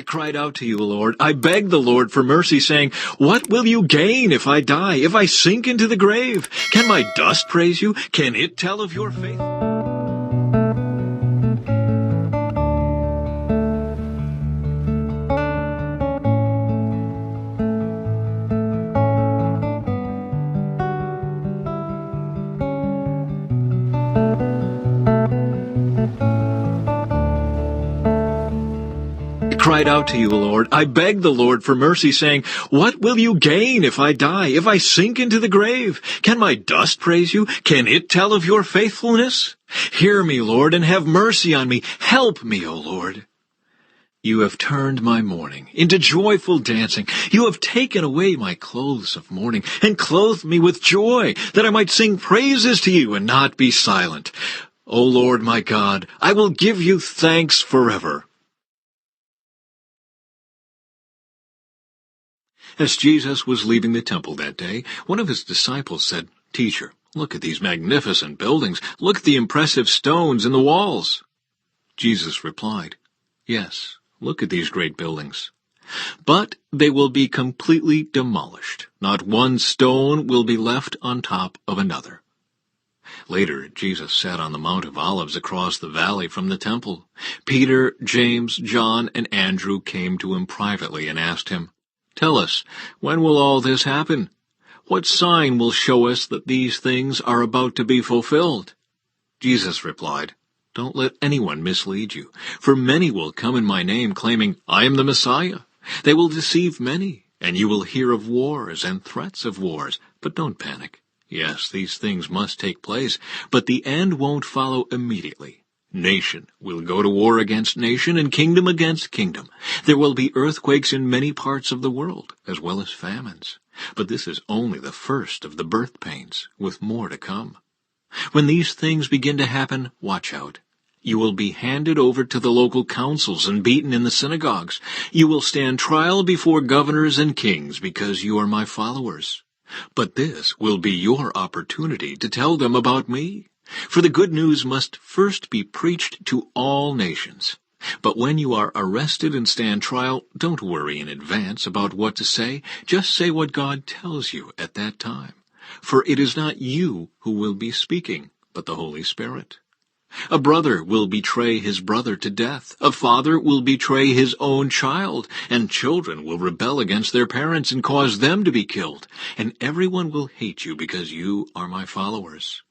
I cried out to you, Lord. I begged the Lord for mercy, saying, what will you gain if I die, if I sink into the grave? Can my dust praise you? Can it tell of your faith? I cried out to you, Lord. I begged the Lord for mercy, saying, what will you gain if I die, if I sink into the grave? Can my dust praise you? Can it tell of your faithfulness? Hear me, Lord, and have mercy on me. Help me, O Lord. You have turned my mourning into joyful dancing. You have taken away my clothes of mourning and clothed me with joy, that I might sing praises to you and not be silent. O Lord my God, I will give you thanks forever. As Jesus was leaving the temple that day, one of his disciples said, Teacher, look at these magnificent buildings. Look at the impressive stones in the walls. Jesus replied, Yes, look at these great buildings. But they will be completely demolished. Not one stone will be left on top of another. Later, Jesus sat on the Mount of Olives across the valley from the temple. Peter, James, John, and Andrew came to him privately and asked him, Tell us, when will all this happen? What sign will show us that these things are about to be fulfilled? Jesus replied, Don't let anyone mislead you, for many will come in my name claiming, I am the Messiah. They will deceive many, and you will hear of wars and threats of wars, but don't panic. Yes, these things must take place, but the end won't follow immediately. Nation will go to war against nation and kingdom against kingdom. There will be earthquakes in many parts of the world, as well as famines. But this is only the first of the birth pains, with more to come. When these things begin to happen, watch out. You will be handed over to the local councils and beaten in the synagogues. You will stand trial before governors and kings because you are my followers. But this will be your opportunity to tell them about me. For the good news must first be preached to all nations. But when you are arrested and stand trial, don't worry in advance about what to say. Just say what God tells you at that time. For it is not you who will be speaking, but the Holy Spirit. A brother will betray his brother to death. A father will betray his own child, and children will rebel against their parents and cause them to be killed. And everyone will hate you because you are my followers.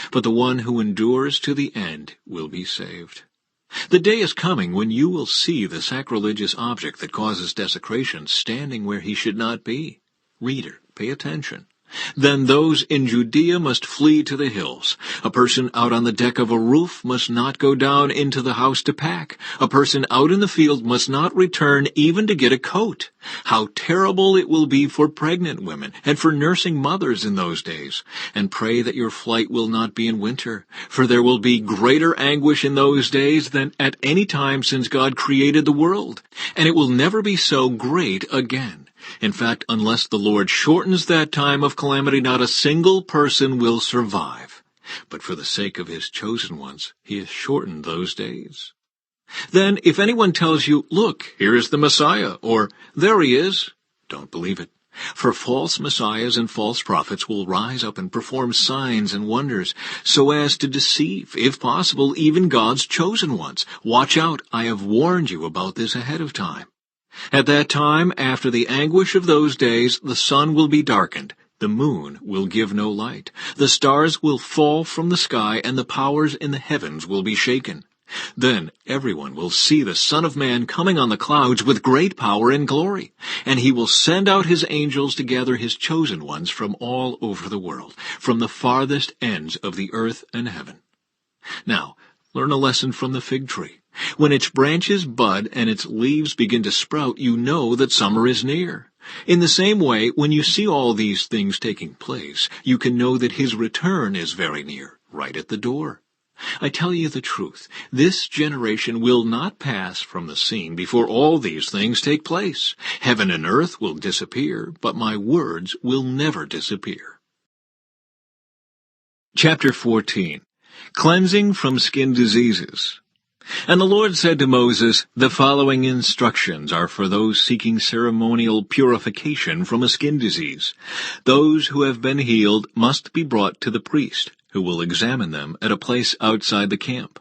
But the one who endures to the end will be saved. The day is coming when you will see the sacrilegious object that causes desecration standing where he should not be. Reader, pay attention. Then those in Judea must flee to the hills. A person out on the deck of a roof must not go down into the house to pack. A person out in the field must not return even to get a coat. How terrible it will be for pregnant women and for nursing mothers in those days. And pray that your flight will not be in winter, for there will be greater anguish in those days than at any time since God created the world. And it will never be so great again. In fact, unless the Lord shortens that time of calamity, not a single person will survive. But for the sake of his chosen ones, he has shortened those days. Then, if anyone tells you, look, here is the Messiah, or there he is, don't believe it. For false messiahs and false prophets will rise up and perform signs and wonders, so as to deceive, if possible, even God's chosen ones. Watch out, I have warned you about this ahead of time. At that time, after the anguish of those days, the sun will be darkened, the moon will give no light, the stars will fall from the sky, and the powers in the heavens will be shaken. Then everyone will see the Son of Man coming on the clouds with great power and glory, and he will send out his angels to gather his chosen ones from all over the world, from the farthest ends of the earth and heaven. Now, learn a lesson from the fig tree. When its branches bud and its leaves begin to sprout, you know that summer is near. In the same way, when you see all these things taking place, you can know that his return is very near, right at the door. I tell you the truth, this generation will not pass from the scene before all these things take place. Heaven and earth will disappear, but my words will never disappear. Chapter 14. Cleansing from Skin Diseases. And the Lord said to Moses, "The following instructions are for those seeking ceremonial purification from a skin disease. Those who have been healed must be brought to the priest, who will examine them at a place outside the camp.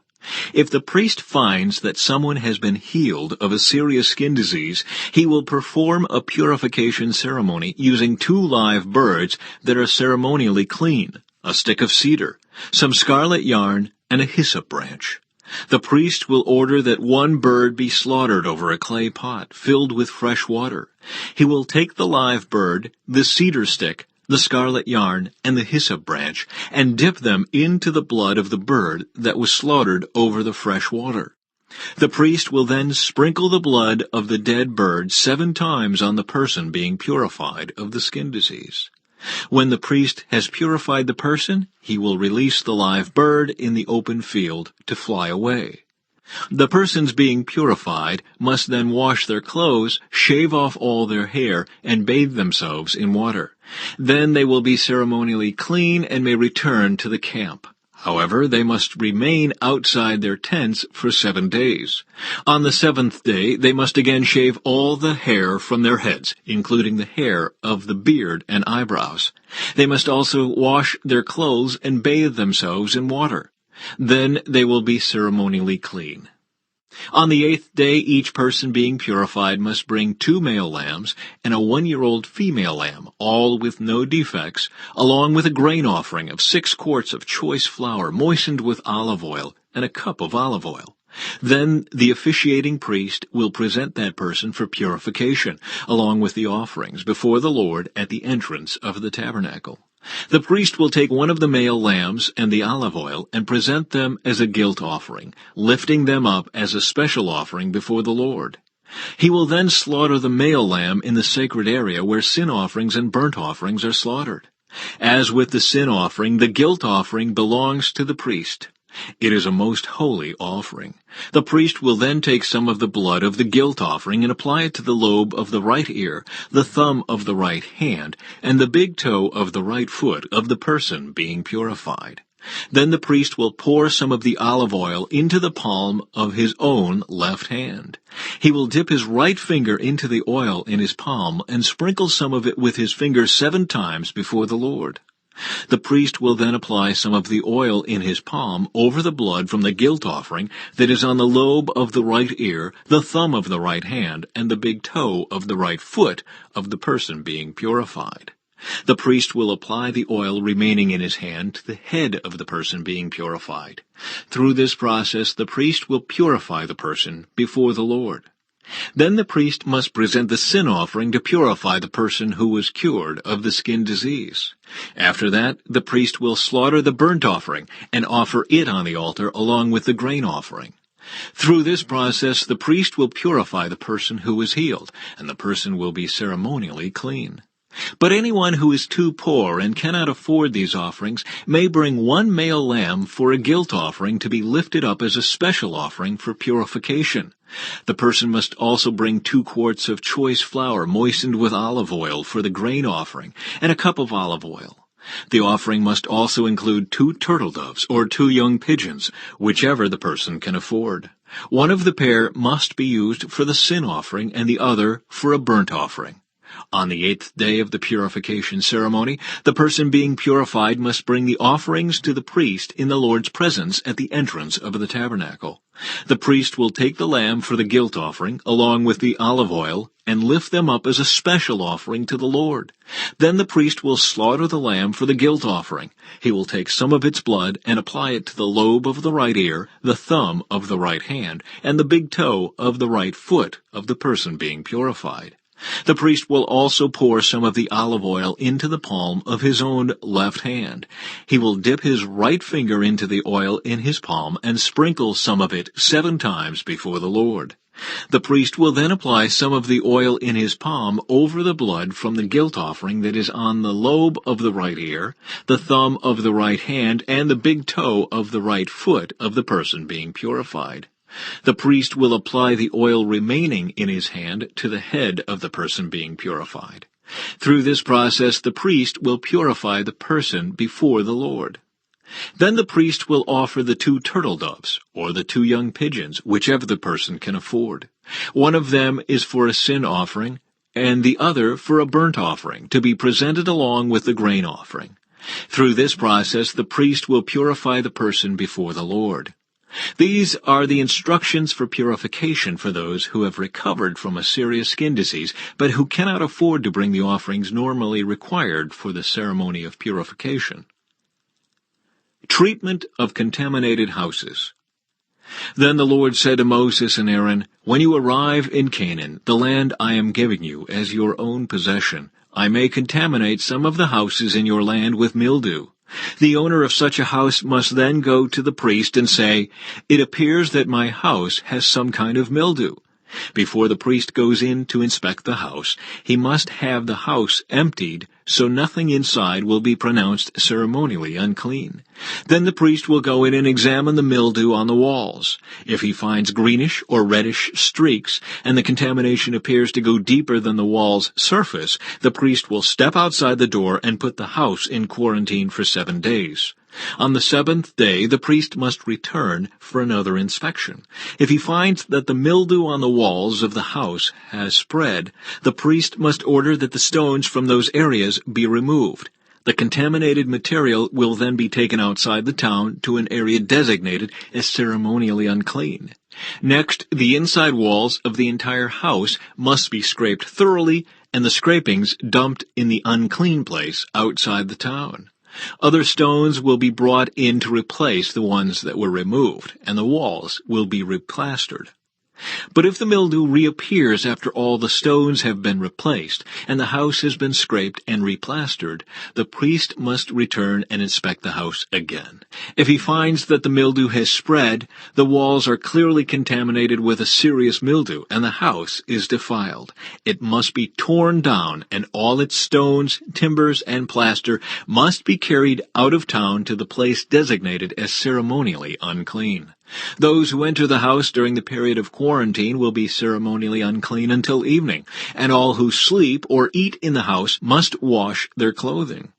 If the priest finds that someone has been healed of a serious skin disease, he will perform a purification ceremony using 2 live birds that are ceremonially clean, a stick of cedar, some scarlet yarn, and a hyssop branch. The priest will order that 1 bird be slaughtered over a clay pot filled with fresh water. He will take the live bird, the cedar stick, the scarlet yarn, and the hyssop branch, and dip them into the blood of the bird that was slaughtered over the fresh water. The priest will then sprinkle the blood of the dead bird 7 times on the person being purified of the skin disease. When the priest has purified the person, he will release the live bird in the open field to fly away. The persons being purified must then wash their clothes, shave off all their hair, and bathe themselves in water. Then they will be ceremonially clean and may return to the camp. However, they must remain outside their tents for 7 days. On the 7th day, they must again shave all the hair from their heads, including the hair of the beard and eyebrows. They must also wash their clothes and bathe themselves in water. Then they will be ceremonially clean. On the 8th day, each person being purified must bring 2 male lambs and a 1-year-old female lamb, all with no defects, along with a grain offering of 6 quarts of choice flour moistened with olive oil and a cup of olive oil. Then the officiating priest will present that person for purification, along with the offerings, before the Lord at the entrance of the tabernacle. The priest will take 1 of the male lambs and the olive oil and present them as a guilt offering, lifting them up as a special offering before the Lord. He will then slaughter the male lamb in the sacred area where sin offerings and burnt offerings are slaughtered. As with the sin offering, the guilt offering belongs to the priest. It is a most holy offering. The priest will then take some of the blood of the guilt offering and apply it to the lobe of the right ear, the thumb of the right hand, and the big toe of the right foot of the person being purified. Then the priest will pour some of the olive oil into the palm of his own left hand. He will dip his right finger into the oil in his palm and sprinkle some of it with his finger 7 times before the Lord. The priest will then apply some of the oil in his palm over the blood from the guilt offering that is on the lobe of the right ear, the thumb of the right hand, and the big toe of the right foot of the person being purified. The priest will apply the oil remaining in his hand to the head of the person being purified. Through this process, the priest will purify the person before the Lord. Then the priest must present the sin offering to purify the person who was cured of the skin disease. After that, the priest will slaughter the burnt offering and offer it on the altar along with the grain offering. Through this process, the priest will purify the person who was healed, and the person will be ceremonially clean. But anyone who is too poor and cannot afford these offerings may bring 1 male lamb for a guilt offering to be lifted up as a special offering for purification. The person must also bring 2 quarts of choice flour moistened with olive oil for the grain offering, and a cup of olive oil. The offering must also include 2 turtle doves or 2 young pigeons, whichever the person can afford. One of the pair must be used for the sin offering and the other for a burnt offering. On the 8th day of the purification ceremony, the person being purified must bring the offerings to the priest in the Lord's presence at the entrance of the tabernacle. The priest will take the lamb for the guilt offering, along with the olive oil, and lift them up as a special offering to the Lord. Then the priest will slaughter the lamb for the guilt offering. He will take some of its blood and apply it to the lobe of the right ear, the thumb of the right hand, and the big toe of the right foot of the person being purified. The priest will also pour some of the olive oil into the palm of his own left hand. He will dip his right finger into the oil in his palm and sprinkle some of it 7 times before the Lord. The priest will then apply some of the oil in his palm over the blood from the guilt offering that is on the lobe of the right ear, the thumb of the right hand, and the big toe of the right foot of the person being purified. The priest will apply the oil remaining in his hand to the head of the person being purified. Through this process, the priest will purify the person before the Lord. Then the priest will offer the 2 turtle doves, or the 2 young pigeons, whichever the person can afford. One of them is for a sin offering, and the other for a burnt offering, to be presented along with the grain offering. Through this process, the priest will purify the person before the Lord. These are the instructions for purification for those who have recovered from a serious skin disease, but who cannot afford to bring the offerings normally required for the ceremony of purification. Treatment of contaminated houses. Then the Lord said to Moses and Aaron, "When you arrive in Canaan, the land I am giving you as your own possession, I may contaminate some of the houses in your land with mildew. The owner of such a house must then go to the priest and say, 'It appears that my house has some kind of mildew.' Before the priest goes in to inspect the house, he must have the house emptied, so nothing inside will be pronounced ceremonially unclean. Then the priest will go in and examine the mildew on the walls. If he finds greenish or reddish streaks, and the contamination appears to go deeper than the wall's surface, the priest will step outside the door and put the house in quarantine for 7 days. On the 7th day, the priest must return for another inspection. If he finds that the mildew on the walls of the house has spread, the priest must order that the stones from those areas be removed. The contaminated material will then be taken outside the town to an area designated as ceremonially unclean. Next, the inside walls of the entire house must be scraped thoroughly, and the scrapings dumped in the unclean place outside the town. Other stones will be brought in to replace the ones that were removed, and the walls will be replastered. But if the mildew reappears after all the stones have been replaced, and the house has been scraped and replastered, the priest must return and inspect the house again. If he finds that the mildew has spread, the walls are clearly contaminated with a serious mildew, and the house is defiled. It must be torn down, and all its stones, timbers, and plaster must be carried out of town to the place designated as ceremonially unclean. Those who enter the house during the period of quarantine will be ceremonially unclean until evening, and all who sleep or eat in the house must wash their clothing.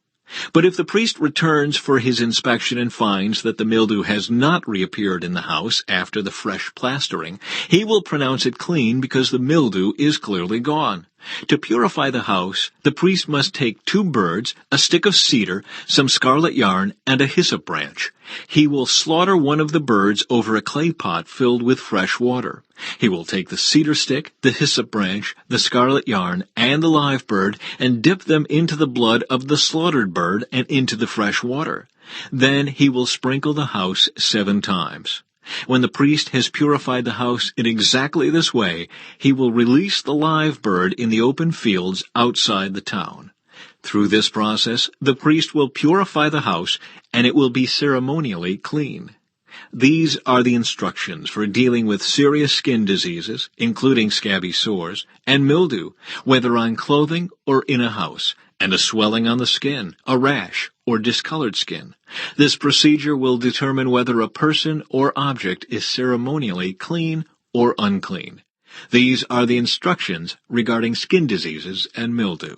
But if the priest returns for his inspection and finds that the mildew has not reappeared in the house after the fresh plastering, he will pronounce it clean because the mildew is clearly gone. To purify the house, the priest must take 2 birds, a stick of cedar, some scarlet yarn, and a hyssop branch. He will slaughter one of the birds over a clay pot filled with fresh water. He will take the cedar stick, the hyssop branch, the scarlet yarn, and the live bird, and dip them into the blood of the slaughtered bird and into the fresh water. Then he will sprinkle the house 7 times. When the priest has purified the house in exactly this way, he will release the live bird in the open fields outside the town. Through this process, the priest will purify the house, and it will be ceremonially clean. These are the instructions for dealing with serious skin diseases, including scabby sores, and mildew, whether on clothing or in a house, and a swelling on the skin, a rash, or discolored skin. This procedure will determine whether a person or object is ceremonially clean or unclean. These are the instructions regarding skin diseases and mildew.